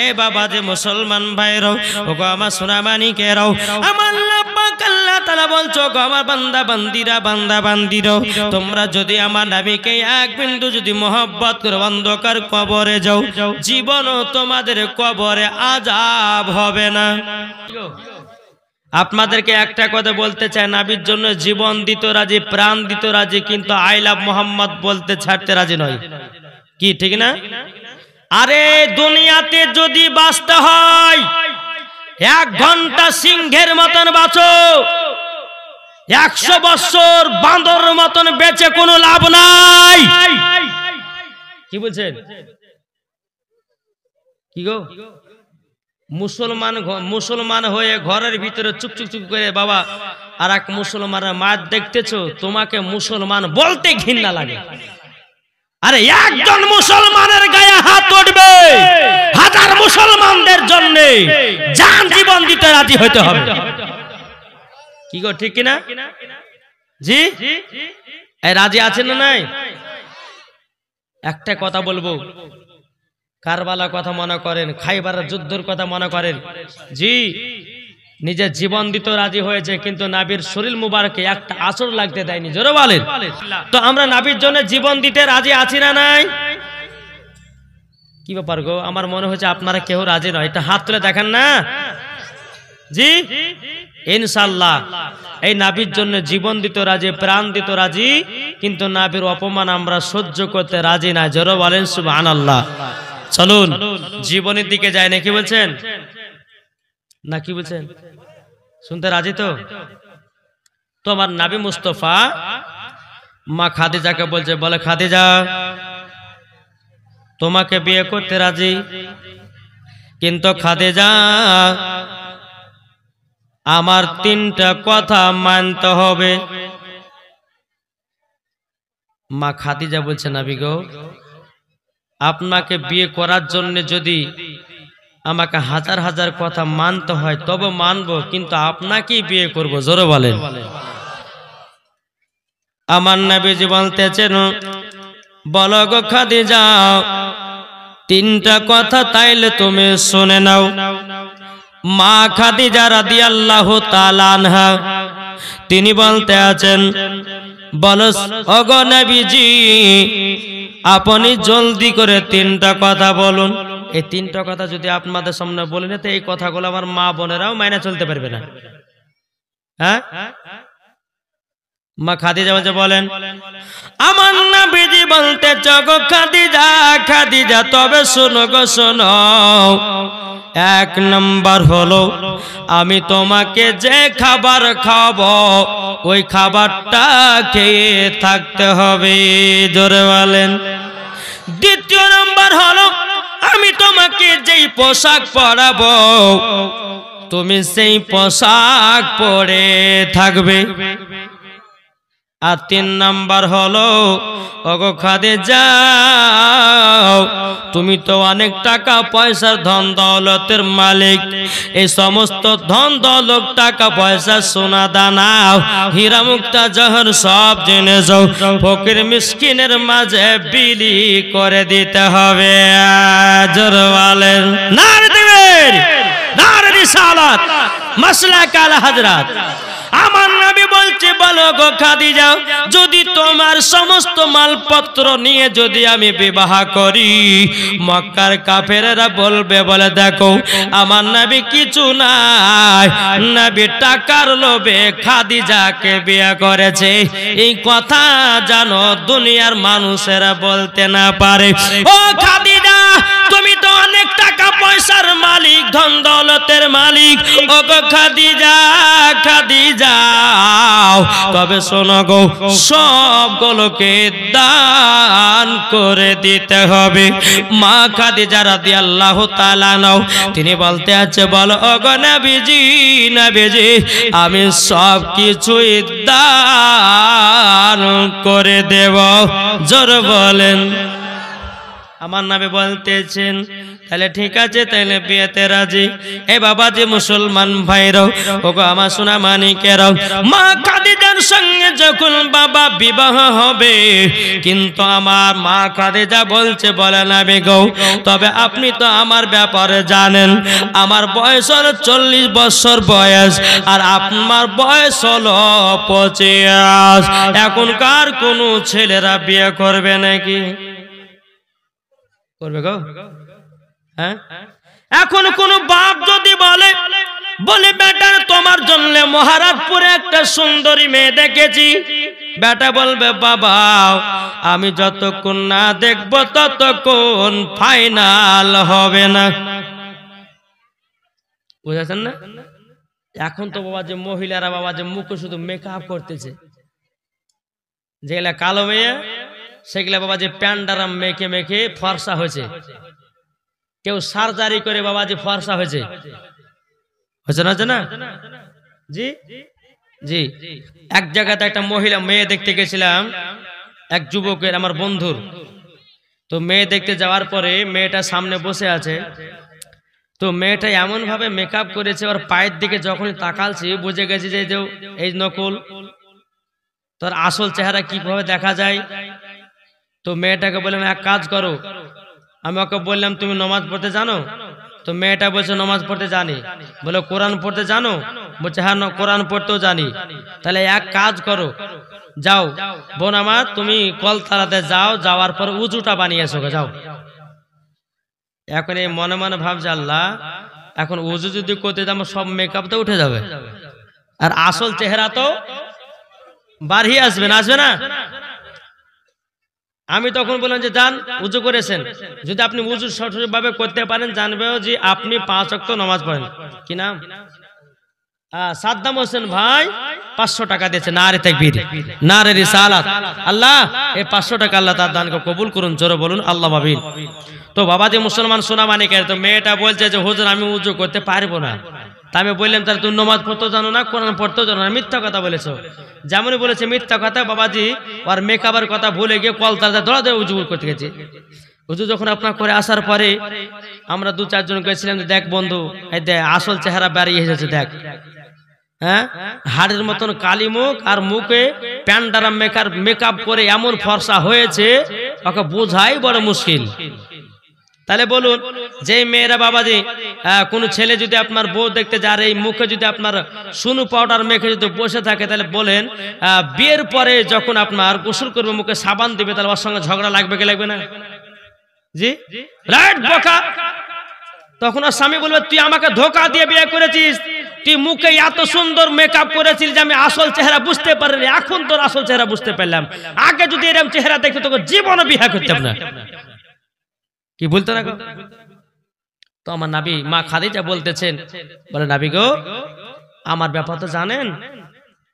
এ বাবা যে মুসলমান ভাইরাও ওগো আমার সোনামানিকেরাও আমার আল্লাহ পাক আল্লাহ তাআলা বলছো গো আমার বান্দা বান্দিরা বান্দা বান্দিরাও তোমরা যদি আমার নবীকে এক বিন্দু যদি মহব্বত করে অন্ধকার কবরে যাও জীবনও তোমাদের কবরে আযাব হবে না। আপনাদেরকে একটা কথা বলতে চাই, নবীর জন্য জীবন দিতে রাজি, প্রাণ দিতে রাজি, কিন্তু আই লাভ মোহাম্মদ বলতে ছাড়তে রাজি নয়। কি ঠিক না? আরে দুনিয়াতে যদি বাঁচতে হয় 1 ঘন্টা সিংহের মতন বাঁচো, 100 বছর বাঁদর মতন বেঁচে কোনো লাভ নাই। কি বলছেন? কি গো মুসলমান হয়ে ঘরের ভিতরে চুপচুপ চুপ করে বাবা আর এক মুসলমানের মার দেখতেছো, তোমাকে মুসলমান বলতে ঘৃণা লাগে। আরে একজন মুসলমানের গায়ে হাত উঠবে 1000 মুসলমানদের জন্য জান জীবন দিতে রাজি হতে হবে। কি গো ঠিক কিনা? জি এই রাজি আছেন না নাই? একটা কথা বলবো, কারবালার কথা মনে করেন, খাইবারের যুদ্ধের কথা মনে করেন, জি নিজের জীবন দিতে রাজি হয়েছে, কিন্তু নবীর শরীর মুবারকে একটা আসর লাগতে দেয়নি। জোরে বলেন। তো আমরা নবীর জন্য জীবন দিতে রাজি আছি না নাই? কি ব্যাপার গো, আমার মনে হচ্ছে আপনারা কেউ রাজি নয়, এটা হাত তুলে দেখেন না। জি ইনশাআল্লাহ এই নবীর জন্য জীবন দিতে রাজি, প্রাণ দিতে রাজি, কিন্তু নবীর অপমান আমরা সহ্য করতে রাজি না। জোরে বলেন সুবহানাল্লাহ। চলুন জীবনের দিকে যায় না, কি বলছেন না? কি বলছেন? শুনতে রাজি তো? তো আমার নবী মুস্তাফা মা খাদিজাকে বলছে, বলে খাদিজা তোমাকে বিয়ে করতে রাজি, কিন্তু খাদিজা আমার 3টা কথা মানতে হবে। মা খাদিজা বলছে, নবী গো আপনাকে বিয়ে করার জন্য যদি আমাকে 1000 কথা মানতে হয় তবে মানবো, কিন্তু আপনাকেই বিয়ে করব। জোরে বলেন। আমার নবীজি বলতেছেন, বলো গো খাদিজা 3টা কথা তাইলে তুমি শুনে নাও। মা খাদিজা রাদিয়াল্লাহু তাআলা আনহা তিনি বলতে আছেন, বলো ওগো নবীজি আপনি জলদি করে 3টা কথা বলুন। এই 3টা কথা যদি আপনাদের সামনে বলি না তো এই কথাগুলো আমার মা বোনেরাও মাইনা চলতে পারবে না। হ্যাঁ মা খাদিজা বলছে, বলেন। আমার নবীজি বলতে গো খাদিজা খাদিজা তবে শোনো গো শোনো, 1 নাম্বার হলো আমি তোমাকে যে খাবার খাবো ওই খাবারটা খেয়ে থাকতে হবে। জোরে বলেন। 2 নাম্বার হলো আমি তোমাকে যেই পোশাক পরাবো তুমি সেই পোশাক পরে থাকবে। আর 3 নাম্বার হলো ওগো খাদিজা তুমি তো অনেক টাকা পয়সার ধন দৌলতের মালিক, এই সমস্ত ধন দৌলত টাকা পয়সা সোনা দানা হীরা মুক্তা জহর সব জেনে যাও, ফকির মিসকিনের মাঝে বিলি করে দিতে হবে। জোরে বলেন নারে তাকবীর নারে রিসালাত মাসলাক আলা হযরত। আমার নবী বলছে, বলো গো খাদিজা যদি তোমার সমস্ত মালপত্র নিয়ে যদি আমি বিবাহ করি মক্কার কাফেররা বলবে, বলে দেখো আমার নবী কিছু নাই, নবী টাকার লোভে খাদিজাকে বিয়ে করেছে। এই কথা জানো দুনিয়ার মানুষেরা বলতে না পারে। ও খাদিজা তুমি তো অনেক টাকা পয়সার মালিক, ধন দৌলতের মালিক। ও গো খাদিজা খাদিজা তবে শোনো গো সবগুলোকে দান করে দিতে হবে। মা খাদিজা রাদিয়াল্লাহু তাআলা নাও তিনি বলতে আছে, বলো ওগো নবীজি নবীজি আমি সব কিছুই দান করে দেব। জোরে বলেন। আমার নবী বলতেছেন, তাহলে ঠিক আছে, তাহলে বিয়েতে রাজি। এ বাবাজি মুসলমান ভাইরাও, ওগো আমার সোনা মানিকেরাও, মা খাদিজার সঙ্গে যখন বাবা বিবাহ হবে, কিন্তু আমার মা খাদিজা বলছে, বলে নবী গো, তবে আপনি তো আমার ব্যাপারে জানেন, আমার বয়স হলো 40 বছর বয়স, আর আপনার বয়স হলো 25। এখনকার কোন ছেলেরা বিয়ে করবে নাকি? করবে গো? হ্যাঁ, এখন কোন বাপ যদি বলে বেটা তোমার জন্য মহারাজপুরে একটা সুন্দরী মেয়ে দেখেছি, বেটা বলবে বাবা আমি যতক্ষণ না দেখবো ততক্ষণ ফাইনাল হবে না। বুঝেছেন না? এখন তো বাবা যে মহিলারা বাবা যে মুখে শুধু মেকআপ করতেছে, যেগুলা কালো মেয়ে সেগুলা বাবা যে প্যান্ডারাম মেখে মেখে ফর্সা হয়েছে, কেউ সার্জারি করে বাবা যে ফর্সা হয়েছে, হয়েছে না? জি জি, এক জায়গাতে একটা মহিলা মেয়ে দেখতে গেছিলাম, এক যুবকের আমার বন্ধুর। তো মেয়ে দেখতে যাওয়ার পরে মেয়েটা সামনে বসে আছে, তো মেয়েটা এমন ভাবে মেকআপ করেছে, ওর পায়ের দিকে যখনই তাকালছি বুঝে গেছি যে এই নকল, তোর আসল চেহারা কিভাবে দেখা যায়। তো মেয়েটাকে বললাম এক কাজ করো, আমি ওকে বললাম তুমি নামাজ পড়তে জানো? তো মেয়েটা বলছে নামাজ পড়তে জানি। বলে কোরআন পড়তে জানো? বলছে হ্যাঁ কোরআন পড়তেও জানি। তাহলে এক কাজ করো, যাও বোন আমার, তুমি কলতলাতে যাও, যাওয়ার পর উজুটা বানিয়ে এসো, যাও। এখন এই মনে মনে ভাবছে আল্লাহ, এখন উজু যদি করতে আমার সব মেকআপ তো উঠে যাবে, আর আসল চেহারা তো বাড়িয়ে আসবে না। আমি তখন বললাম যে যান উজু করেছেন, যদি আপনি উজু সঠিকভাবে করতে পারেন জানবেও যে আপনি 5 ওয়াক্ত নামাজ পড়েন। কি নাম? সাদ্দাম হোসেন ভাই 500 টাকা দিয়েছে, নারে তাকবীর, নারে রিসালাত। আল্লাহ এই 500 টাকা আল্লাহ তার দানকে কবুল করুন, জোরে বলুন আল্লাহ আমিন। তো বাবা যে মুসলমান সোনা মানিকের, তো মেয়েটা বলছে যে হুজুর আমি উজু করতে পারবো না। তা আমি বললাম তাহলে তুমি নামাজ পড়তেও জানো না, কোরআন পড়তেও জানো না, মিথ্যা কথা বলেছো। যেমনই বলেছে মিথ্যা কথা, বাবাজি আর মেকআপের কথা ভুলে গিয়ে কলতলাতে দৌড়াতে উজু করতে গেছে। উজু যখন আপনার করে আসার পরে আমরা 2-4 জন গেছিলাম, দেখ বন্ধু এই দেখ আসল চেহারা বেরিয়ে এসেছে, দেখ হ্যাঁ হাড়ের মতন কালি মুখ, আর মুখে প্যান্ডারাম মেকআপ করে এমন ফর্সা হয়েছে, ওকে বোঝাই বড় মুশকিল। তাহলে বলুন যে মেয়েরা বাবাজি কোন ছেলে যদি আপনার বউ দেখতে যায়, এই মুখে যদি আপনার সুনু পাউডার মেখে যদি বসে থাকে, তাহলে বলেন বিয়ের পরে যখন আপনার গোসল করবে মুখে সাবান দিবে, তাহলে ওর সঙ্গে ঝগড়া লাগবে কি লাগবে না? জি রাইট বোকা। তখন ওর স্বামী বলবে তুই আমাকে ধোকা দিয়ে বিয়ে করেছিস, তুই মুখে এত সুন্দর মেকআপ করেছিস যে আমি আসল চেহারা বুঝতে পারিনি, এখন তোর আসল চেহারা বুঝতে পারলাম, আগে যদি এরকম চেহারা দেখতে তোকে জীবনে বিয়ে করতাম না। কি বলতো না? তো আমার নবী মা খাদিজা বলতেছেন, বলে নবী গো আমার ব্যাপার তো জানেন?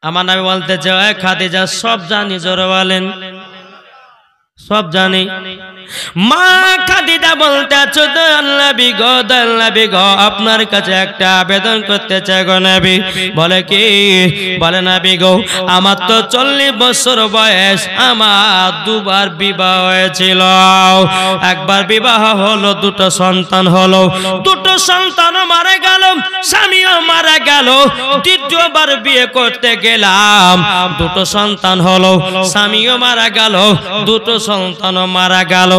আমার নবী বলতেছে খাদিজা সব জানি, জোরে বলেন সব জানি। মা খাদিজা বলতে আছো নবী গো আপনার কাছে একটা আবেদন করতে চাই গো নবী। বলে কি? বলে নবী গো আমার তো 40 বছর বয়স, আমার 2 বার বিবাহ হয়েছিল, একবার বিবাহ হলো, 2টো সন্তান হলো, 2টো সন্তান মারা গেল, স্বামীও মারা গেল, দ্বিতীয়বার বিয়ে করতে গেলাম, 2টো সন্তান হলো, স্বামীও মারা গেল, 2টো সন্তানও মারা গেল।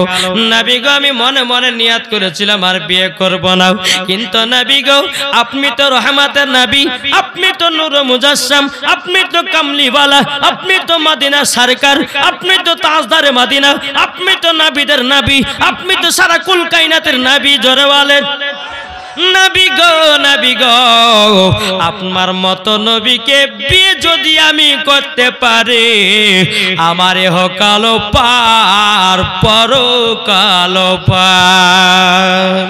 নবী গো আমি মনে মনে নিয়ত করেছিলাম আর বিয়ে করব না, কিন্তু নবী গো আপনি তো রহমতের নবী, আপনি তো নূর মুজাসসাম, আপনি তো কামলিওয়ালা, আপনি তো মদিনা সরকার, আপনি তো তাজদারে মদিনা, আপনি তো নবীদের নবী, আপনি তো সারা কুল কায়নাতের নবী, জোরে বলেন নবী গো আপনার মতো নবীকে বিয়ে যদি আমি করতে পারি, আমার ইহকাল পার পরকাল পার।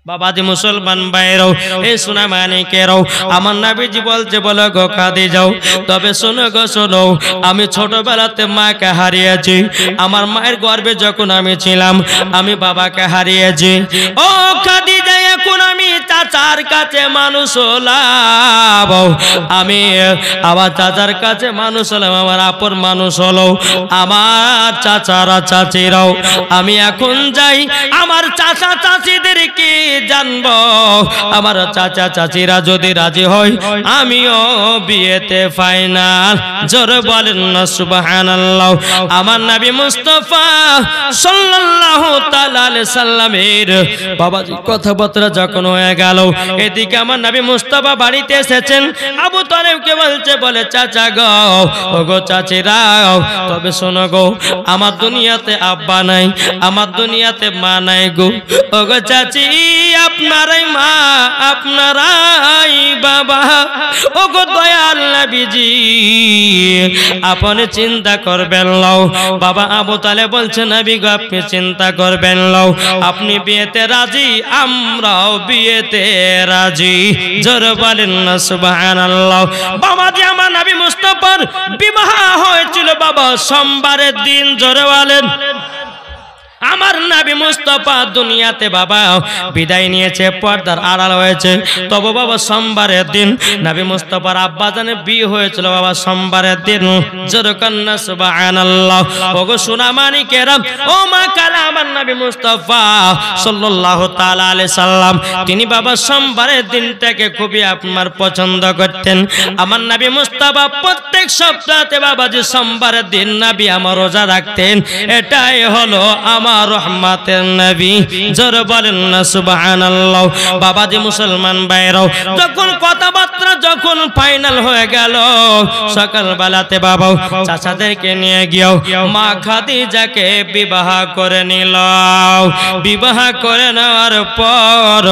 বাবাজি মুসলমান ভাইরাও, এই সোনা মানিকেরাও, আমার নবীজি বলছে বলো গো খাদিজাও, তবে শোনো গো শোনো, আমি ছোটবেলাতে মাকে হারিয়েছি, আমার মায়ের গর্ভে যখন আমি ছিলাম আমি বাবাকে হারিয়েছি। ও খাদিজা এখন আমি চাচার কাছে মানুষ হলাম, আমি আমার চাচার কাছে মানুষ হলাম, আমার আপন মানুষ হলো আমার চাচারা চাচিরাও। আমি এখন যাই আমার চাচা চাচিদেরকে জানবো, আমার চাচা চাচিরা যদি রাজি হয় আমিও বিয়েতে ফাইনাল। জোরে বলেন না সুবহানাল্লাহ। আমার নবী মুস্তাফা সাল্লাল্লাহু তাআলা আলাইহি সাল্লামের বাবাজি কথাবার্তা যখন হয়ে গেল, এদিকে আমার নবী মুস্তাফা বাড়িতে এসেছেন। আবু তালেবকে বলছে, বলে চাচা গো, ও গো চাচিরা, তবে শোনো গো, আমার দুনিয়াতে আব্বা নাই, আমার দুনিয়াতে মা নাই গো। ও গো চাচি, আপনারাই মা, আপনারাই বাবা। ও গো দয়াল নবীজি, আপনি চিন্তা করবেন লও। বাবা আবু তালেব বলছে, নবী গো আপনি চিন্তা করবেন লও, আপনি বিয়েতে রাজি, আমরাও বিয়েতে রাজি। জোরে বলেন না সুবহানাল্লাহ। বাবাজি আমার নবী মুস্তাফার বিবাহ হয়েছিল বাবা সোমবারের দিন। জোরে বলেন। আমার নবী মুস্তাফা দুনিয়াতে বাবা বিদায় নিয়েছে, পর্দার আড়াল হয়েছে, তবে বাবা সোমবারের দিন নবী মুস্তাফার আব্বা জানের বিয়ে হয়েছিল বাবা সোমবারের দিন। জোরে কন্না সুবহানাল্লাহ। ওগো সোনা মানিকেরাম, ও মা কালা, আমার নবী মুস্তাফা সাল্লাল্লাহু তাআলা আলাইহি সাল্লাম তিনি বাবা সোমবারের দিনটাকে খুবই আপনার পছন্দ করতেন। আমার নবী মুস্তাফা প্রত্যেক সপ্তাহে বাবাজি সোমবারের দিন নবী আমার রোজা রাখতেন। এটাই হলো আমার রহমতের নবী। জোরে বলেন না সুবহানাল্লাহ। বাবাজি মুসলমান ভাইরাও, যখন কথাবার্তা যখন ফাইনাল হয়ে গেল, সকালবেলাতে বাবা চাচাদেরকে নিয়ে গিয়েও মা খাদিজাকে বিবাহ করে নিল। বিবাহ করে নেওয়ার পর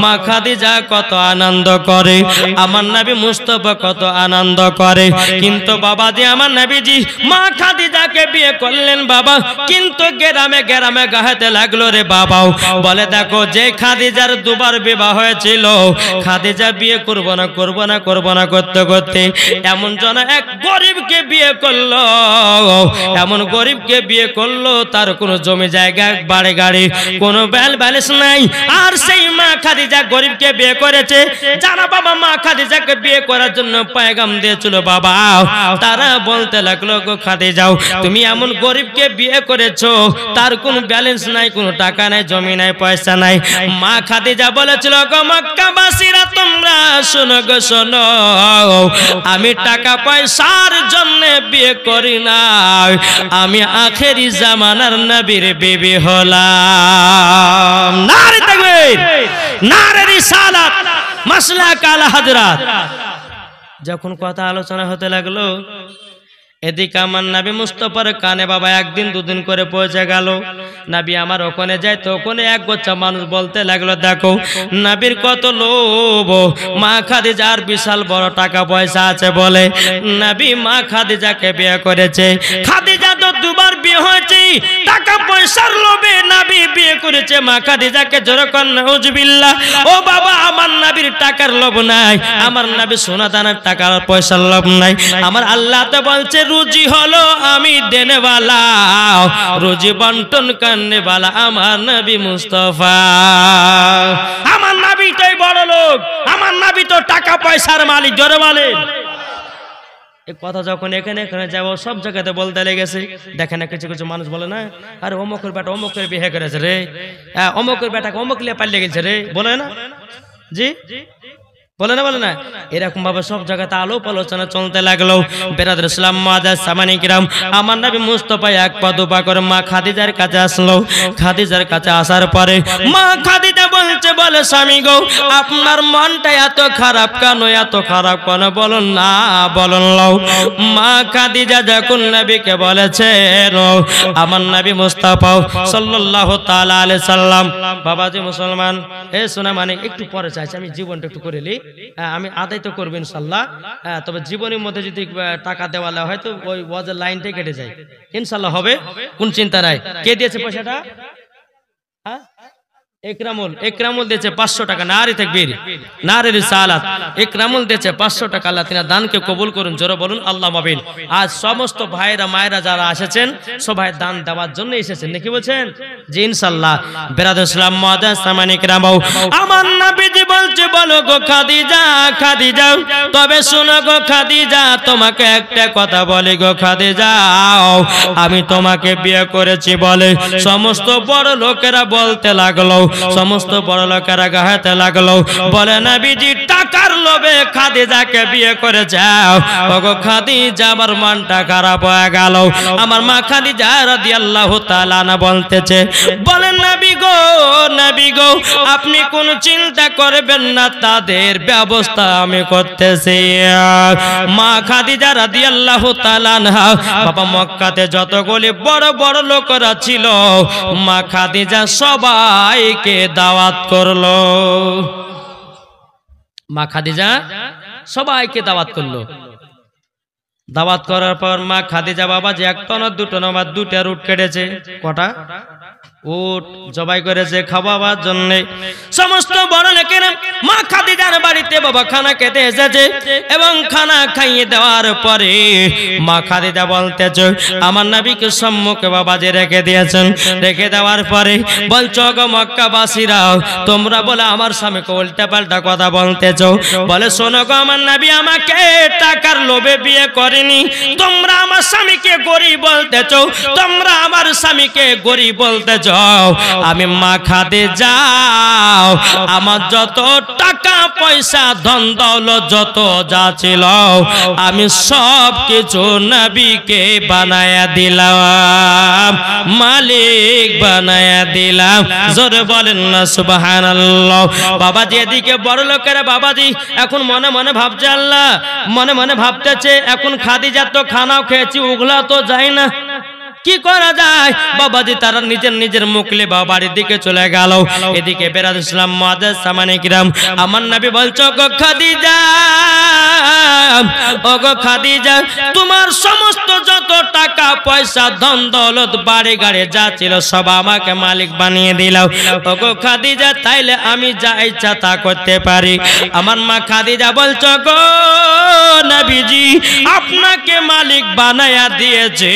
মা খাদিজা কত আনন্দ করে, আমার নবী মুস্তাফা কত আনন্দ করে। কিন্তু বাবাজি আমার নবীজি মা খাদিজাকে বিয়ে করলেন বাবা, কিন্তু গ্রামে গ্রামে গাহাতে লাগলো রে বাবাও। বলে দেখো, যে খাদিজার দুবার বিবাহ হয়েছিল, খাদিজা বিয়ে করবো না করবো না করবো না করতে করতে এমন জন এক গরিবকে বিয়ে করলো, এমন গরিবকে বিয়ে করলো, তার কোনো জমি জায়গা বাড়ি গাড়ি কোনো ব্যাল ব্যালেন্স নাই। আর সেই মা খাদিজা গরিবকে বিয়ে করেছে। যারা বাবা মা খাদিজাকে বিয়ে করার জন্য পয়গাম দিয়েছিল বাবা, তারা বলতে লাগলো, গো খাদিজাও, তুমি এমন গরিবকে বিয়ে করেছো, তার কোনো ব্যালেন্স নাই, কোনো টাকা নাই, জমি নাই, পয়সা নাই। মা খাদিজা বলেছিল, গো মক্কাবাসীরা তোমরা শোনো গো শোনো, আমি টাকা পয়সার জন্য বিয়ে করি না, আমি আখেরি জামানার নবীর বিবি হলাম। নারে তাকবীর, নারে রিসালাত, মাসলাক আলা হযরত। যখন কথা আলোচনা হতে লাগলো, এদিকে আমার নবী মুস্তাফার কানে বাবা একদিন দুদিন করে পৌঁছে গেল। নবী আমার ওখানে যায়, তো ওখানে এক গোচ্ছা মানুষ বলতে লাগলো, দেখো নবীর কত লোভ, মা খাদিজার বিশাল বড় টাকা পয়সা আছে বলে নবী মা খাদিজাকে বিয়ে করেছে। খাদিজা তো দুবার বিয়ে হয়েছে, টাকা পয়সার লোভে নবী বিয়ে করেছে মা খাদিজাকে। জোরে কর নাউজুবিল্লাহ। ও বাবা, আমার নবীর টাকার লোভ নাই, আমার নবী সোনা দানার টাকার পয়সার লোভ নাই। আমার আল্লাহ তো বলছে, রুজি হলো আমি দেনেওয়ালা, রুজি বন্টন করনেওয়ালা আমার নবী মুস্তাফা। আমার নবী তো বড় লোক, আমার নবী তো টাকা পয়সার মালিক। জোরে বলেন। এই কথা যখন এখানে এখানে যাব, সব জায়গাতে বলতে লেগেছে। দেখেন না, কিছু কিছু মানুষ বলে না, আরে অমুকের বেটা অমুকের বিয়ে করেছে রে, অমুকের বেটাকে অমুক লিয়ে পালিয়ে গেছে রে, বলে না? জি বলে না, বলে না। এরকম ভাবে সব জায়গাতে আলোপ আলোচনা চলতে লাগলো। বেরাদর ইসলাম মুআজ্জাজ সামানি কিরাম, আমার নবী মুস্তাফা এক পা দুপা করে মা খাদিজার কাছে আসলো। খাদিজার কাছে আসার পরে মা খাদিজা বলছে, বলে স্বামী গো, আপনার মনটা এত খারাপ কেন, এত খারাপ কেন বলুন না, বলুন লও। মা খাদিজা যখন নবীকে বলেছে, আমার নবী মুস্তাফা সাল্লাল্লাহু তাআলা আলাইহি সাল্লাম, বাবাজি মুসলমান, এ শোনা মানে একটু পরে চাইছি আমি জীবনটা একটু করে নি, আমি আদায় তো করবো ইনশাল্লাহ। তবে জীবনের মধ্যে যদি টাকা দেওয়া হয় তো ওই ওয়াজের লাইনটাই কেটে যায়, ইনশাল্লাহ হবে, কোন চিন্তা নাই। কে দিয়েছে পয়সাটা? একরামুল দিয়েছে 500 টাকা। নারী তাকবীর, নারী রিসালাত। একরামুল দিয়েছে 500 টাকা। আল্লাহ তিনা দানকে কবুল করুন, জোরে বলুন আল্লাহ মাবিন। আজ সমস্ত ভাইরা মায়েরা যারা এসেছেন সবাই দান দেওয়ার জন্য এসেছেন নাকি বলছেন? জি ইনশাআল্লাহ। বিরাদর ইসলাম মুআজ্জাজ সামানি کرام, আমার নবীজি বলছে বলো গো খাদিজা, খাদিজা তবে শোনো গো খাদিজা, তোমাকে একটা কথা বলি গো খাদিজা, আমি তোমাকে বিয়ে করেছি বলে সমস্ত বড় লোকেরা বলতে লাগলো, সমস্ত বড় লোকেরা গাহাতে লাগলো, বলে নবীজি টাকার লোভে খাদিজাকে বিয়ে করে যাও। ওগো খাদিজা আমার মনটা খারাপ হয়ে গেল। আমার মা খাদিজা রাদিয়াল্লাহু তাআলা না বলতেছে, বলেন নবী গো, নবী গো আপনি কোন চিন্তা করবেন না, তাদের ব্যবস্থা আমি করতেছি। মা খাদিজা রাদিয়াল্লাহু তাআলা আনহা বাবা মক্কাতে যতগুলি বড় বড় লোকেরা ছিল মা খাদিজা সবাইকে দাওয়াত করলো। মা খাদিজা সবাইকে দাওয়াত করলো। দাওয়াত করার পর মা খাদিজা বাবা যে একটা না দুটো না বা দুটা উট কেটেছে, কটা উট জবাই করেছে খাওয়াবার জন্য। সমস্ত বড় লোকেরা মা খাদিজার বাড়িতে বাবা খানা খেতে এসেছে এবং খানা খাইয়ে দেওয়ার পরে মা খাদিজা বলতেছে আমার নবীকে সম্মুখে বাবা যে রেখে দিয়েছেন, রেখে দেওয়ার পরে বলছো গো মক্কাবাসীরা তোমরা বলে আমার স্বামীকে উল্টা পাল্টা কথা বলতেছো, বলে শোনো গো আমার নবী আমাকে টাকার লোভে বিয়ে করেনি, তোমরা আমার স্বামীকে গরিব বলতেছো, তোমরা আমার স্বামীকে গরিব বলতেছো। আমি মা খাদিজা আমার যত টাকা পয়সা ধন দৌলত যত যা ছিল আমি সব কিছু নবীকে বানায়া দিলাম, মালিক বানায়া দিলাম। জোরে বলেন না সুবহানাল্লাহ। বাবাজি এদিকে বড় লোকেরা বাবাজি এখন মনে মনে ভাবছে, আল্লাহ মনে মনে ভাবতেছে এখন খাদিজা তো খানাও খেয়েছি, ওগুলা তো যায় না, কি করা যায়? বাবাজি তারা নিজের নিজের মুখলে বাড়ির দিকে চলে গেল। এদিকে বিরাদর ইসলাম মুআজ্জাজ সামানি کرام, আমার নবী বলছো গো খাদিজা, ও গো খাদিজা তোমার সমস্ত যত টাকা পয়সা ধন দৌলত বাড়ি গাড়ি যা ছিল সব আমাকে মালিক বানিয়ে দিলাও। ও গো খাদিজা তাইলে আমি যা ইচ্ছা তা করতে পারি। আমার মা খাদিজা বলছো গো নবীজি আপনাকে মালিক বানায়া দিয়েছে,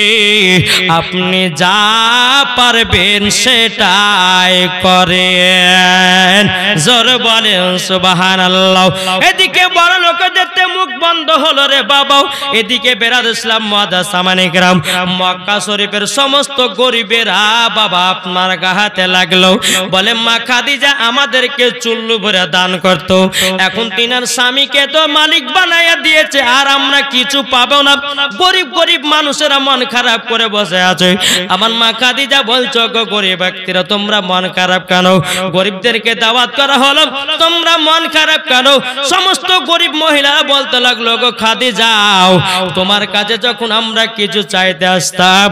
আপনি যা পারবেন সেটাই করেন। জোরে বলেন সুবহানাল্লাহ। এদিকে বড় লোকদের মুখ বন্ধ হলো রে বাবা। এদিকে বিরাদর ইসলাম মুআজ্জাজ সামানি کرام মক্কা শরীফের সমস্ত গরিবেরা বাবা আপনার গাহাতে লাগলো, বলে মা খাদিজা আমাদেরকে চুল্লু ভরে দান করত, এখন তিনার স্বামীকে তো মালিক বানায়া দিয়েছে আর আমরা কিছু পাবো না। গরিব গরিব মানুষেরা মন খারাপ করে বসে আছে। আমার মা খাদিজা বলছো গো গরিব ব্যক্তিরা তোমরা মন খারাপ কেন? গরিবদেরকে দাওয়াত করা হলো, তোমরা মন খারাপ কেন? সমস্ত গরিব মহিলা বলতে লাগলো গো খাদিজা তোমার কাছে যখন আমরা কিছু চাইতে আসতাম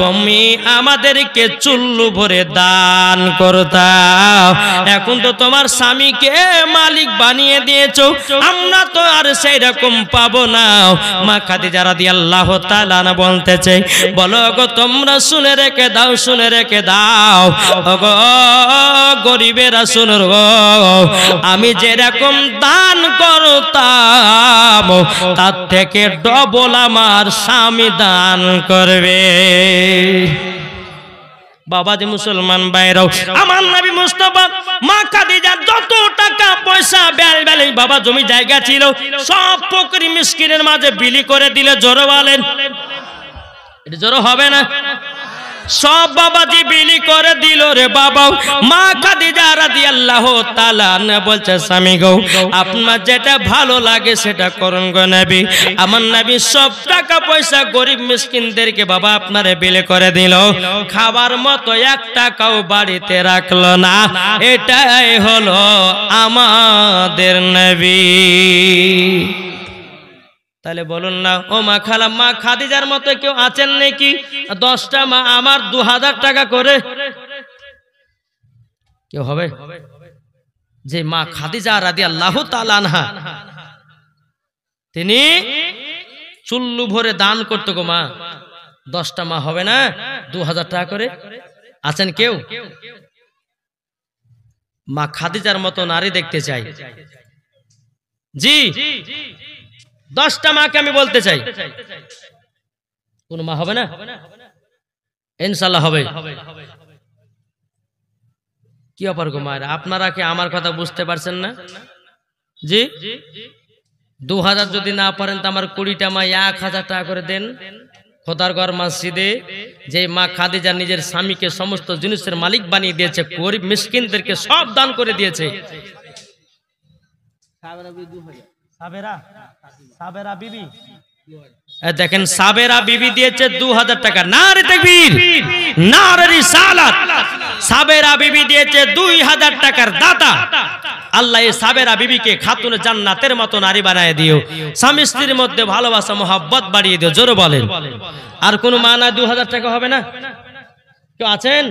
তুমি আমাদেরকে চুল্লু ভরে দান করতাম, এখন তো তোমার স্বামীকে মালিক বানিয়ে দিয়েছো, আমরা তো আর সেই রকম পাবো না। মা খাদিজা রাদিয়াল্লাহু তাআলা বলতেছে, বলো গো তোমরা শুনে রেখে দাও, শুনে রেখে দাও গো গরিবেরা শুনো গো, আমি যেরকম দান করতাম তার থেকে ডবল আমার স্বামী দান করবে। বাবা যে মুসলমান ভাইরাও আমার নবী মুস্তাফা মা খাদিজার যত টাকা পয়সা বেল বাবা জমি জায়গা ছিল সব ফকির মিসকিনের মাঝে বিলি করে দিলে। জোরে বলেন, এটা জোরে হবে না? সব বাবাজি বিলি করে দিল রে বাবা। মা খাদিজা রাদিয়াল্লাহু তাআলা বলছে স্বামী গো আপনার যেটা ভালো লাগে সেটা করুন গো নবী। আমার নবী সব টাকা পয়সা গরিব মিসকিনদেরকে বাবা আপনারে বিলি করে দিল, খাবার মতো 1 টাকাও বাড়িতে রাখলো না। এটাই হলো আমাদের নবী। তাহলে বলুন না ও মা খালা মা খাদিজার মতো কেউ আছেন নাকি? 10টা মা আমার 2000 টাকা করে কেউ হবে? যে মা খাদিজা রাদিয়াল্লাহু তাআলা আনহা তিনি চুল্লু ভরে দান করতো গো মা। 10টা মা হবে না 2000 টাকা করে? আছেন কেউ? মা খাদিজার মতো নারী দেখতে চাই। জি, 10টা মাকে আমি বলতে চাই। কোন মা হবে না? ইনশাআল্লাহ হবে। কি অপার গো মায়েরা, আপনারা কি আমার কথা বুঝতে পারছেন না? জি, 2000 যদি না পারেন তো আমার 20টা মা 1000 টাকা করে দেন। খোদার ঘর মসজিদে যে মা খাদিজা নিজের স্বামীকে সমস্ত জিনিসের মালিক বানিয়ে দিয়েছে, গরিব মিসকিনদেরকে সব দান করে দিয়েছে। সাবেরা বিবি দেখেন, সাবেরা বিবি দিয়েছে 2000 টাকা। নারে তাকবীর, নারে রিসালাত। সাবেরা বিবি দিয়েছে 2000 টাকার দাতা। আল্লাহ এই সাবেরা বিবিকে খাতুন জান্নাতের মতো নারী বানায় দিও, স্বামী স্ত্রীর মধ্যে ভালোবাসা মোহাব্বত বাড়িয়ে দিও। জোরে বলেন। আর কোন মা না 2000 টাকা হবে না? কেউ আছেন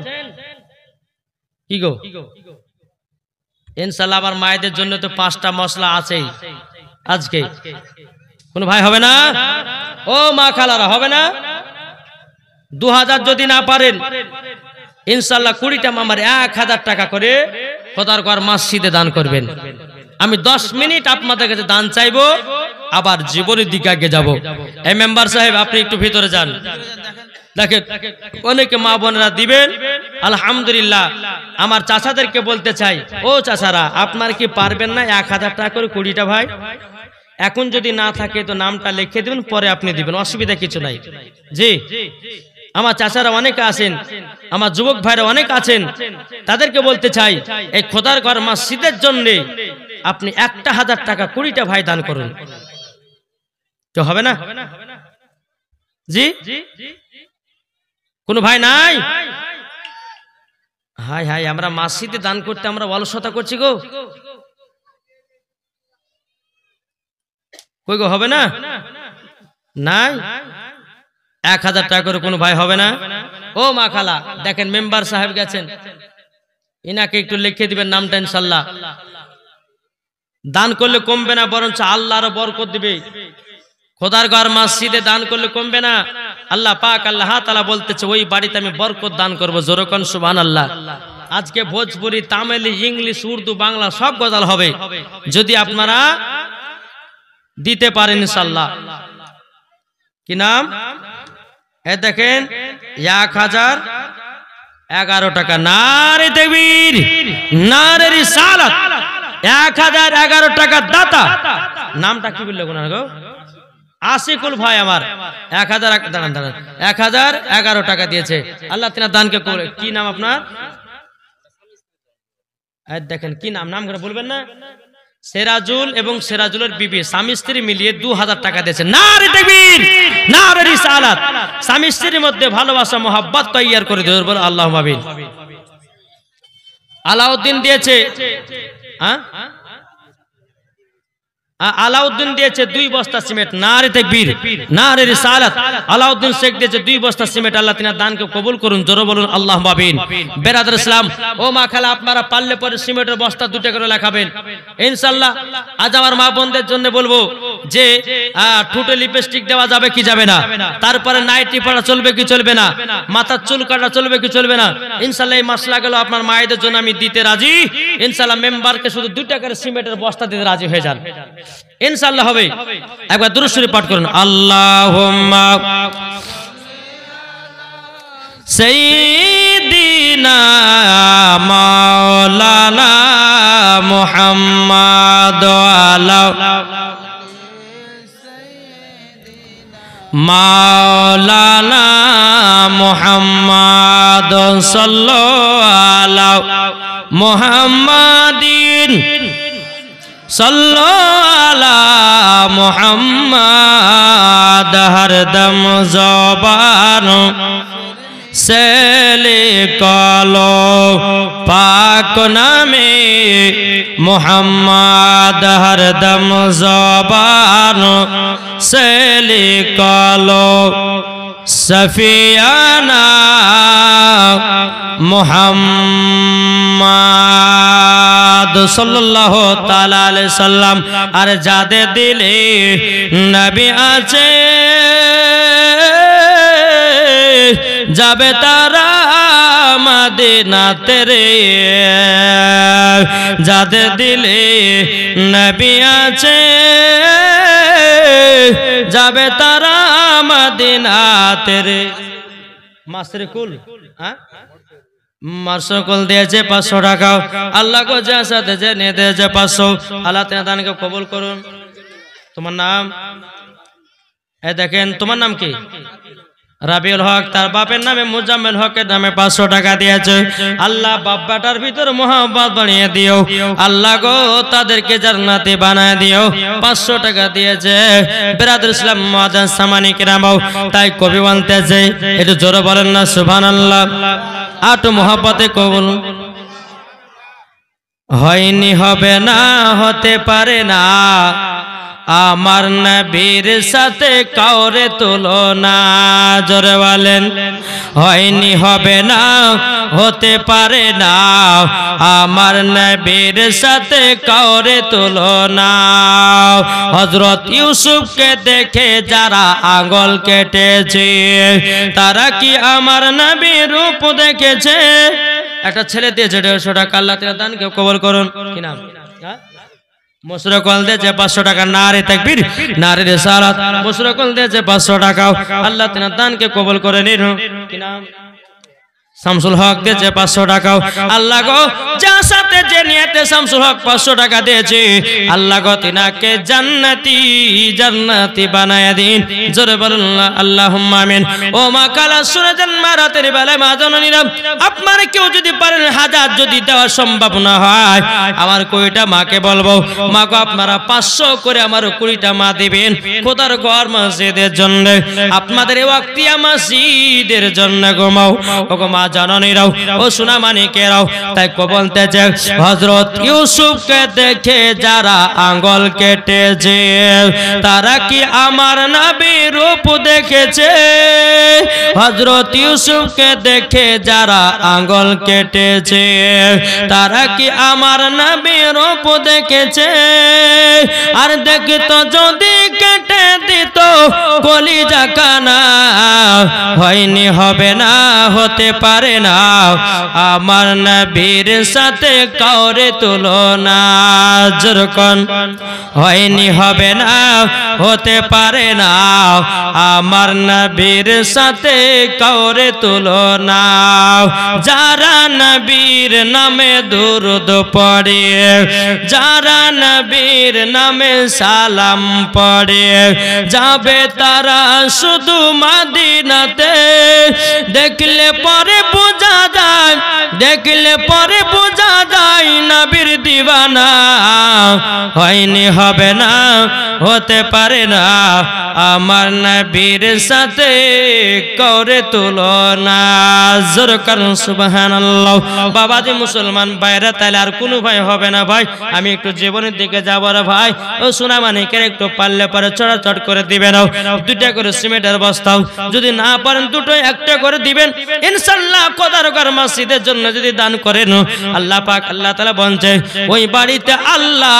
কি গো? ইনশাআল্লাহ আবার মায়েদের জন্য তো 5টা মশলা আছেই আজকে। কোন ভাই হবে না? ও মা খালারা হবে না? 2000 যদি না পারেন ইনশাআল্লাহ 20টা মামার 1000 টাকা করে খোদার ঘর মসজিদে দান করবেন। আমি 10 মিনিট আপনাদের কাছে দান চাইবো, আবার জীবনের দিকে আগে যাব। এই মেম্বার সাহেব আপনি একটু ভিতরে যান। দেখেন অনেকে মা বোনেরা দিবেন আলহামদুলিল্লাহ। আমার চাচাদেরকে বলতে চাই, ও চাচারা আপনার কি পারবেন না 1000 টাকা করে 20টা ভাই? এখন যদি না থাকে তো নামটা লিখে দিবেন, পরে আপনি দিবেন, অসুবিধা কিছু নাই। জি, আমার চাচারা অনেকে আছেন, আমার যুবক ভাইরা অনেক আছেন, তাদেরকে বলতে চাই এই খোদার ঘর মসজিদের জন্য আপনি 1000 টাকা 20টা ভাই দান করুন। তো হবে না? জি, কোন ভাই নাই? হাই হাই, আমরা মসজিদে দান করতে আমরা অলসতা করছি গো। কই গো, হবে না? নাই 1000 টাকা করে কোন ভাই হবে না? ও মা খালা দেখেন মেম্বার সাহেব গেছেন, ইনাকে একটু লিখে দিবেন নামটা ইনশাআল্লাহ। দান করলে কমবে না, বরঞ্চ আল্লাহ আরো বরকত দিবে। খোদার ঘর মসজিদে দান করলে কমবে না। আল্লাহ পাক আল্লাহ তাআলা বলতেছে ওই বাড়িতে আমি বরকত দান করব। জোরে কোন সুবহানাল্লাহ। আজকে ভোজপুরি, তামিলি, ইংলিশ, উর্দু, বাংলা সব গজাল হবে যদি আপনারা দিতে পারেন ইনশাআল্লাহ। কি নাম? এ দেখেন 1011 টাকা। নারে তাকবীর, নারে রিসালাত। 1011 টাকা দাতা। নামটা কি বললে কোন গো? আশিকুল ভাই আমার 1011 টাকা দিয়েছে। আল্লাহ তিনার দানকে করে। কি নাম আপনার? দেখেন কি নাম, নাম করে বলবেন না? সেরাজুল এবং সেরাজুলের বিবি স্বামী স্ত্রী মিলিয়ে 2000 টাকা দিয়েছে। নারে তাকবীর, নারে রিসালাত। স্বামী স্ত্রীর মধ্যে ভালোবাসা মোহাব্বত তৈয়ার করে দিও। বল আল্লাহুম্মা আমিন। আলাউদ্দিন দিয়েছে, আলাউদ্দিন দিয়েছে 2 বস্তা সিমেন্ট। নারে তাকবীর, নারে রিসালাত। আলাউদ্দিন শেখ দিয়েছে 2 বস্তা সিমেন্ট। আল্লাহ তিনার দানকে কবুল করুন। জোরে বলুন আল্লাহুম্মা আমিন। বেরাদার ইসলাম ও মা খালা আপনারা পারলে পরে সিমেন্টের বস্তা 2টা করে লেখাবেন ইনশাআল্লাহ। আজ আমার মা বোনদের জন্য বলবো যে ঠোঁটে লিপস্টিক দেওয়া যাবে কি যাবে না, তারপরে নাইটি পরা চলবে কি চলবে না, মাথার চুল কাটা চলবে কি চলবে না, ইনশাআল্লাহ এই মাসলাগুলো আপনার মায়েদের জন্য আমি দিতে রাজি ইনশাআল্লাহ। মেম্বারকে শুধু 2টা করে সিমেন্টের বস্তা দিতে রাজি হয়ে যান ইনশাআল্লাহ হবে। একবার দুরূদ শরীফ পাঠ করুন। আল্লাহুম্মা সাইয়্যিদিনা মাওলানা মুহাম্মাদ আলা মাওলানা মুহাম্মাদ সাল্লাল্লাহু আলা মুহাম্মাদিন সাল্লাল্লাহু আলা মুহাম্মাদ। হরদম জবান से लिखलो पाक नामे मुहम्मद। हरदम ज़बान से लिखलो सफियाना मुहम्मद सल्लल्लाहु ताला अलैहि वसल्लम। আর যাদের দিলে নবী আছে যাবে তারা মদিনাতে রে যাদের দিলে নবী আছে যাবে তারা মদিনাতে রে মাসরে কুল হ্যাঁ মাসরকুল দিয়েছে 500 টাকা আল্লাহ को जैसा दे ने दे 500 আল্লাহ তাআলা দানকে কবুল করুন তোমার নাম এই দেখেন তোমার নাম কি রাবিউল হক তার বাপের নামে মুজাম্মেল হকের নামে 500 টাকা দিয়েছে আল্লাহ বাপ বেটার ভিতর মোহাব্বত বানিয়ে দিও আল্লাহ গো তাদেরকে জান্নাতে বানায় দিও 500 টাকা দিয়েছে বিরাদর ইসলাম মুআজ্জাজ সামানি কিরাম তাই কবি বলতেছে একটু জোরে বলেন না সুবহানাল্লাহ আট মোহাব্বতে কবুল হয়নি হবে না হতে পারে না আমার নবীর সাথে কাউরে তুলনা জোরে বলেন হয়নি হবে না হতে পারে না আমার নবীর সাথে কাউরে তুলনা হযরত ইউসুফকে দেখে যারা আঙ্গুল কেটেছে তারা কি আমার নবীর রূপ দেখেছে একটা ছেলে দিয়েছে 150 টাকা আল্লাহ তাআলা দানকে কবুল করুন কি নাম মুশরিকুল দিয়েছে 500 টাকা নারে তাকবীর নারে রিসালাত মুশরিকুল দিয়েছে 500 টাকা আল্লাহ তাআলা দানকে কবুল করে নিন কি নাম শামসুল হক দিয়েছে 500 টাকা আল্লাহ গো যার সাথে যে নিয়তে শামসুল হক 500 টাকা দিয়েছে আল্লাহ গো তিনাকে জান্নাতি জান্নাতি বানায়া দিন জোরে বলুন আল্লাহুম্মা আমিন ও মা কালা সুরাজান মারাতের বেলায় মা জননীরা আপনারা কেউ যদি পারেন হাজার যদি দেওয়া সম্ভব না হয় আমার কয়টা মাকে বলবো মা গো আপনারা 500 করে আমার 20টা মা দিবেন খোদার ঘর মসজিদের জন্য আপনাদের এই ওয়াক্তিয়া মসজিদের জন্য ঘুমাও ওগো মা জাননীরাও ও সোনা মানিকেরাও তাই কো বলতেছে হযরত ইউসুফকে দেখে যারা আঙ্গুল কেটেছে তারা কি আমার নবীর রূপ দেখেছে হযরত ইউসুফকে দেখে যারা আঙ্গুল কেটেছে তারা কি আমার নবীর রূপ দেখেছে আর দেখতো যদি কেটে দিত কলিজা কানা হয়নি হবে না হতে পারে না আমার নবীর সাথে কাউরে তুলনা যেরকম হয়নি হবে না হতে পারে না আমার নবীর সাথে কাউরে তুলনা যারা নবীর নামে দুরূদ পড়ে যারা নবীর নামে সালাম পড়ে যাবে তারা শুধু মদিনাতে দেখলে পরে বোঝা যায় দেখলে পরে বোঝা যায় নবীর দিওয়ানা হয়নি হবে না হতে পারে না আমার নবীর সাথে কাউরে তুলনা জোরে করুন সুবহানাল্লাহ বাবাজি মুসলমান ভাইরা তাহলে আর কোনো ভাই হবে না ভাই আমি একটু জীবনের দিকে যাব রে ভাই ও সোনা মানিকের একটু পারলে পরে চড়াচড় করে দিবেন 2টা করে সিমেন্টের বস্তাও যদি না পারেন দুটো একটা করে দিবেন ইনশাআল্লাহ খোদার ঘর মসজিদের জন্য যদি দান করেন আল্লাহ পাক আল্লাহ তাআলা বলেন ওই বাড়িতে আল্লাহ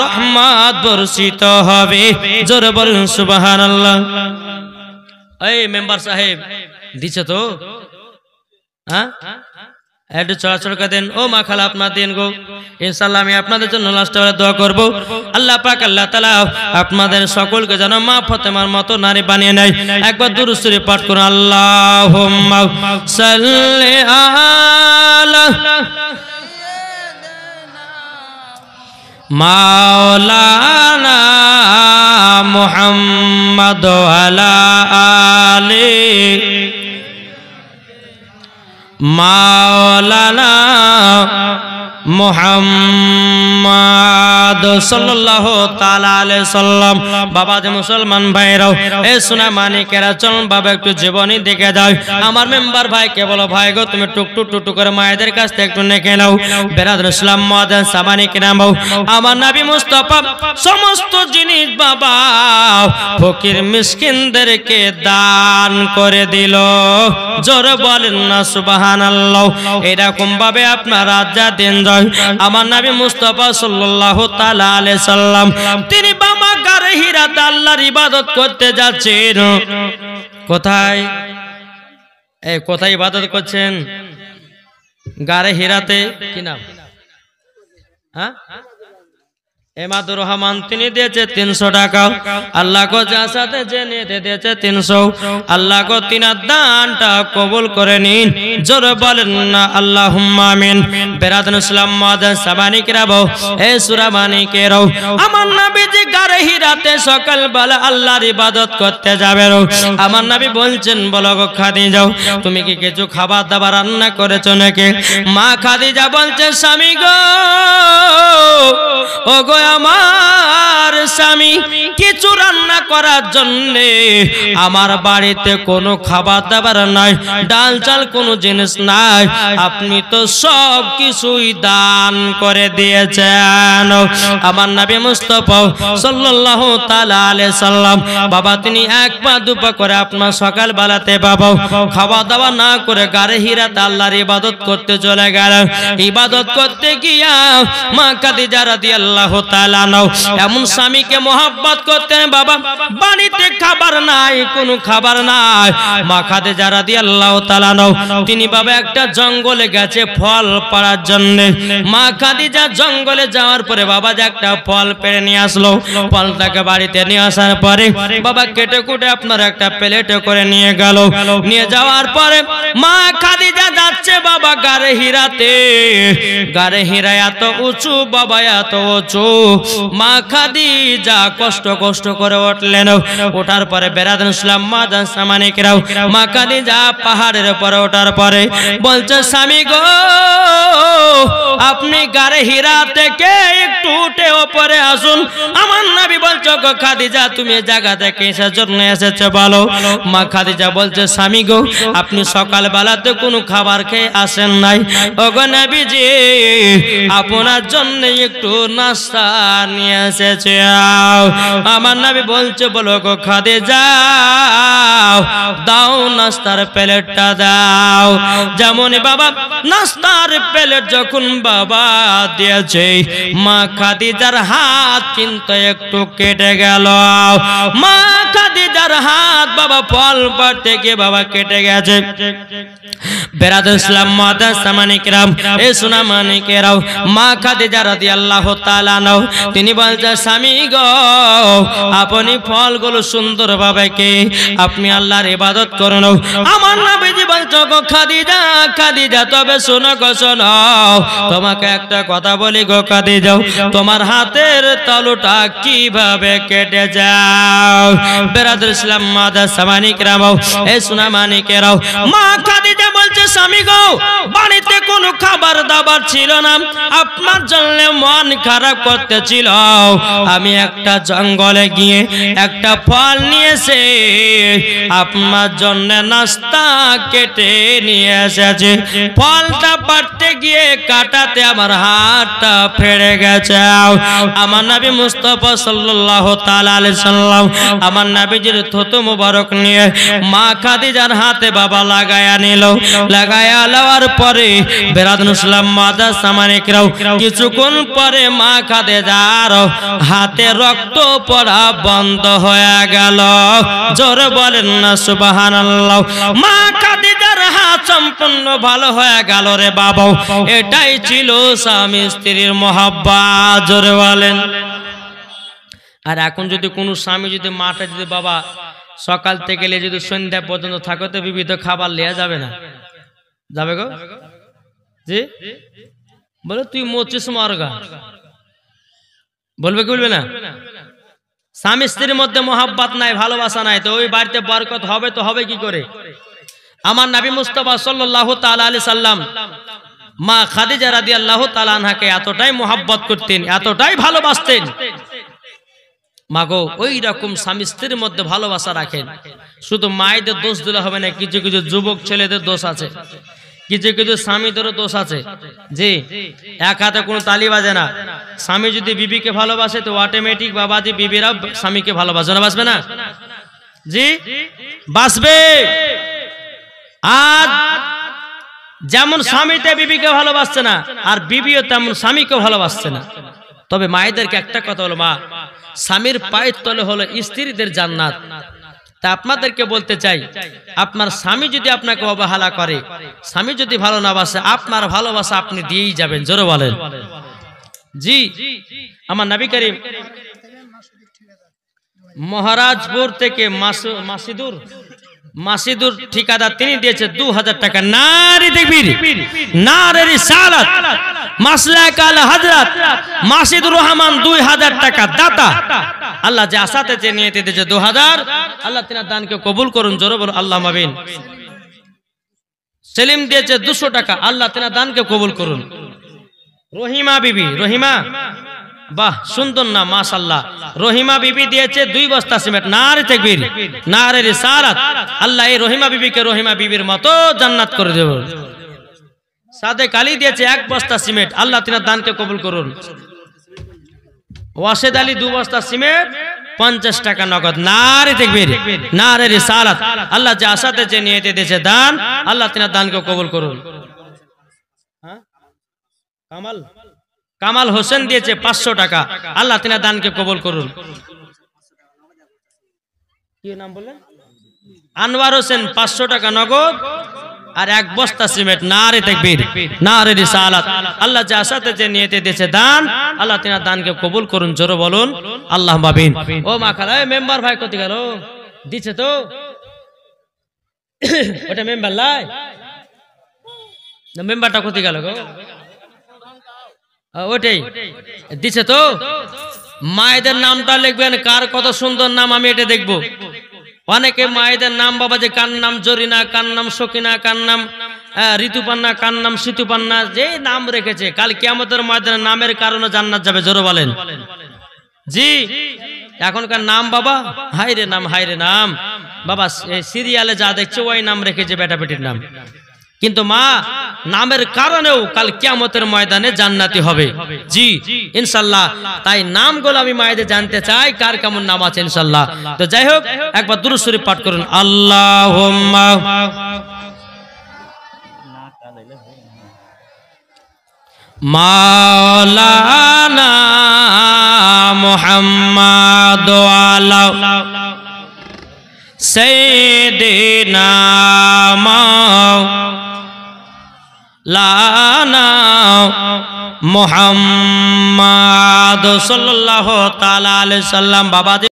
রহমত বর্ষিত হবে জোরে বলুন সুবহানাল্লাহ এই মেম্বার সাহেব দিছে তো হ্যাঁ একটু চড়াচড় করে দেন ও মা খালা আপনার দিন গো ইনশাআল্লাহ আমি আপনাদের জন্য লাস্ট বেলা দোয়া করব আল্লাহ পাক আল্লাহ তাআলা আপনাদের সকলকে যেন মা ফাতেমার মতো নারী বানিয়ে নেয় একবার দুরূদ শরীফ পাঠ করুন আল্লাহুম্মা সাল্লি আলা মাওলানা মুহাম্মদ ওয়ালা আলি মাওলানা মুহাম্মদ সাল্লাল্লাহু তাআলা আলাইহি সাল্লাম বাবা যে মুসলমান ভাইরাও এই সোনা মানিকেরা চলুন বাবা একটু জীবনী দেখে দাও আমার মেম্বার ভাইকে বলো ভাই গো তুমি টুকটুক টুকটুক করে মায়েদের কাছ থেকে একটু নেকে নাও বিরাদর ইসলাম মুআজ্জাজ সামানি কিরাম আমার নবী মুস্তাফা সমস্ত জিনিস বাবা ফকির মিসকিনদেরকে দান করে দিল জোরে বলেন না সুবহানাল্লাহ এরকম ভাবে আপনারা যা দিন আমার নবী মুস্তাফা সাল্লাল্লাহু তাআলা আলাইহি সাল্লাম তিনি বাবা গারে হিরাতে আল্লাহর ইবাদত করতে যাচ্ছেন কোথায় এই কোথায় ইবাদত করছেন গারে হিরাতে কি নাম হ্যাঁ এমাদুর রহমান তিনি দিয়েছে 300 টাকা আল্লাহ কো যার সাথে জেনে দিয়েছে 300 আল্লাহ কো তিনার দানটা কবুল করে নিন জোরে বলেন না আল্লাহুম্মা আমিন বেরাদান ইসলাম মাদান সাবানি কিরাবো এ সূরা মানিকেরও আমার নবীজি গারে হিরাতে সকাল বেলা আল্লাহর ইবাদত করতে যাবে আমার নবী বলছেন বলো গো খাদিজা তুমি কি কিছু খাবার দাবার রান্না করেছো নাকি মা খাদিজা বলছে স্বামী গো ও গো আমার স্বামী কিছু রান্না করার জন্য আমার বাড়িতে কোনো খাবার দাবার নাই ডাল চাল কোনো জিনিস নাই আপনি তো সব কিছুই দান করে দিয়েছেন আমার নবী মুস্তাফা সাল্লাল্লাহু তাআলা আলাইহি সাল্লাম বাবা তিনি এক পা দুপা করে আপনার সকাল বেলাতে বাবা খাওয়া দাওয়া না করে গারে হিরাতে আল্লাহর ইবাদত করতে চলে গেলেন ইবাদত করতে গিয়া মা খাদিজা রাদিয়াল্লাহু তাআলা এমন স্বামীকে মহব্বত করতেন বাবা বাড়িতে খাবার নাই কোনো খাবার নাই মা খাদিজা রাদিয়াল্লাহু তাআলা তিনি বাবা একটা জঙ্গলে গেছে ফল পাড়ার জন্য মা খাদিজা জঙ্গলে যাওয়ার পরে বাবা যে একটা ফল পেড়ে নিয়ে আসলো ফলটাকে বাড়িতে নিয়ে আসার পরে বাবা কেটে কুটে আপনার একটা প্লেটে করে নিয়ে গেল নিয়ে যাওয়ার পরে মা খাদিজা যাচ্ছে বাবা গারে হিরাতে গারে হিরা এত উঁচু বাবা এত উঁচু মা খাদিজা কষ্ট করে উঠলেন ওঠার পরে বেরাদান ইসলাম মাদান সামানিকরাও মা খাদিজা পাহাড়ের উপরে ওঠার পরে বলছে স্বামী গো আপনি গারে হিরা থেকে একটু উঠে উপরে আসুন আমার নবী বলছে গো খাদিজা তুমি এই জায়গা থেকে কিসের জন্য এসেছো বলো মা খাদিজা বলছে স্বামী গো আপনি সকাল বেলাতে কোনো খাবার খেয়ে আসেন নাই ও গো নবীজি আপনার জন্য একটু নাস্তা নিয়ে এসেছে আমার নবী বলছে বলো গো খাদিজা দাও নাস্তার প্লেটটা দাও যেমন বাবা নাস্তার প্লেট যখন বাবা দিয়েছে মা খাদিজার হাত কিন্তু একটু কেটে গেল মা খাদিজার হাত বাবা ফল পাড়তে গিয়ে বাবা কেটে গেছে বেরাদান ইসলাম মাদান সামানিকরাম এ সোনা মানিকেরাও মা খাদিজা রাদিয়াল্লাহু তাআলা তিনি বলছে স্বামী গো আপনি ফলগুলো সুন্দরভাবে কে আপনি আল্লাহর ইবাদত করুন আমার নবীজি বলছে গো খাদিজা খাদিজা তবে শোনো গো শোনো তোমাকে একটা কথা বলি গো খাদিজা তোমার হাতের তালুটা কিভাবে কেটে যাও বেরাদান ইসলাম মাদান সামানিকরাম এ সোনা মানিকেরাও মা খাদিজা বলছে স্বামী গো বাড়িতে কোনো খাবার দাবার ছিল না আপনার জন্য মন খারাপ করতেছিল আমি একটা জঙ্গলে গিয়ে একটা ফল নিয়েছে আপনার জন্য নাস্তা কেটে নিয়ে এসেছে ফলটা পাড়তে গিয়ে কাটাতে আমার হাতটা ফেড়ে গেছে আমার নবী মুস্তাফা সাল্লাল্লাহু তাআলা আলাইহি সাল্লাম আমার নবীজির থুতু মুবারক নিয়ে মা খাদিজার হাতে বাবা লাগায়া নিল লাগায়া লওয়ার পরে বেরাদান ইসলাম মাদান সামানিকরাও কিছুক্ষণ পরে মা খাদিজার হাতে রক্ত পড়া বন্ধ হয়ে গেল জোরে বলেন না সুবহানাল্লাহ মা খাদিজার হাত সম্পূর্ণ ভালো হয়ে গেল রে বাবা এটাই ছিল স্বামী স্ত্রীর মহব্বত জোরে বলেন আর এখন যদি কোনো স্বামী যদি মাটা যদি বাবা সকাল থেকে লে যদি সন্ধ্যা পর্যন্ত থাকে তো বিবিধ খাবার লিয়া যাবে না যাবে গো জি বলে তুই মরছিস মারগা বলবে কি বলবে না স্বামী স্ত্রীর মধ্যে মহব্বত নাই ভালোবাসা নাই তো ওই বাড়িতে বরকত হবে তো হবে কি করে আমার নবী মুস্তাফা সাল্লাল্লাহু তাআলা আলাইহি সাল্লাম মা খাদিজা রাদিয়াল্লাহু তাআলা আনহাকে এতটাই মহব্বত করতেন এতটাই ভালোবাসতেন মাগো ওই রকম স্বামী স্ত্রীর মধ্যে ভালোবাসা রাখেন শুধু মায়েদের দোষ দিলে হবে না কিছু কিছু যুবক ছেলেদের দোষ আছে কিছু কিছু স্বামীদেরও দোষ আছে জি এক হাতে কোনো তালি বাজে না স্বামী যদি বিবিকে ভালোবাসে তো অটোমেটিক বাবাজি বিবিরা স্বামীকে ভালোবাসে না বাসবে না জি বাসবে আর যেমন স্বামীতে বিবিকে ভালোবাসছে না আর বিবিও তেমন স্বামীকে ভালোবাসছে না তবে মায়েদেরকে একটা কথা হলো মা স্বামীর পায়ের তলে হলো স্ত্রীদের জান্নাত তা আপনাদেরকে বলতে চাই, আপনার স্বামী যদি আপনাকে অবহেলা করে, স্বামী যদি ভালো না বাসে, আপনার ভালোবাসা আপনি দিয়েই যাবেন। জোরে বলেন জি। আমার নবী করিম মহারাজপুর থেকে মাসিদুর ঠিকাদার তিনি দিয়েছে 2000 টাকা। নারে তাকবীর, নারে রিসালাত, মাসলাক আল হযরত মাসিদুর রহমান 2000 টাকা দাতা। আল্লাহ যে আশাতে যে নিয়তে দিয়েছে 2000, আল্লাহ তিনার দানকে কবুল করুন। জোরে বলুন আল্লাহুম্মা আমিন। সেলিম দিয়েছে 200 টাকা, আল্লাহ তিনার দানকে কবুল করুন। রহিমা বিবি, রহিমা, বাহ সুন্দর নাম মাশাআল্লাহ। রহিমা বিবি দিয়েছে 2 বস্তা সিমেন্ট। নারে তাকবীর, নারে রিসালাত। আল্লাহ এই রহিমা বিবিকে রহিমা বিবির মতো জান্নাত করে দেবেন। সাদেক আলী দিয়েছে 1 বস্তা সিমেন্ট, আল্লাহ তিনার দানকে কবুল করুন। ওয়াসেদ আলী 2 বস্তা সিমেন্ট, 50 টাকা নগদ। নারে তাকবীর, নারে রিসালাত। আল্লাহ যে আশাতে যে নিয়তে দিয়েছে দান, আল্লাহ তিনার দানকে কবুল করুন। কামাল হোসেন দিয়েছে 500 টাকা, আল্লাহ তিনার দানকে কবুল করুন। কি নাম বললেন? আনোয়ার হোসেন 500 টাকা নগদ আর 1 বস্তা সিমেন্ট। নারে তাকবীর, নারে রিসালাত। আল্লাহ যে আশাতে যে নিয়তে দিয়েছে দান, আল্লাহ তিনার দানকে কবুল করুন। জোরে বলুন আল্লাহুম্মা আমিন। ও মা খালা, মেম্বার ভাই কত গেল? দিছে তো ওটা মেম্বার লাই, মেম্বারটা কত গেল গো? ওটাই দিছে তো। মায়েদের নামটা লিখবেন, কার কত সুন্দর নাম আমি এটা দেখব। অনেকে মায়েদের নাম বাবা, যে কার নাম জরিনা, কার নাম সকিনা, কার নাম ঋতুপান্না, কার নাম সিতুপান্না, যে নাম রেখেছে, কাল কিয়ামতের ময়দানে নামের কারণে জান্নাত যাবে। জোরে বলেন জি। এখনকার নাম বাবা হাইরে নাম, হাইরে নাম বাবা। সিরিয়ালে যা দেখছে ওই নাম রেখেছে বেটা বেটির নাম, কিন্তু মা নামের কারণেও কাল কিয়ামতের ময়দানে জান্নাতি হবে জি ইনশাআল্লাহ। তাই নামগুলো আমি মায়েদের জানতে চাই, কার কেমন নাম আছে ইনশাআল্লাহ। তো যাই হোক, একবার দুরূদ শরীফ পাঠ করুন। আল্লাহুম্মা মাওলানা মুহাম্মাদ ওয়ালা সাইয়্যিদিনা লানা মুহাম্মাদ সাল্লাল্লাহু তাআলা আলাইহি সাল্লাম। বাবা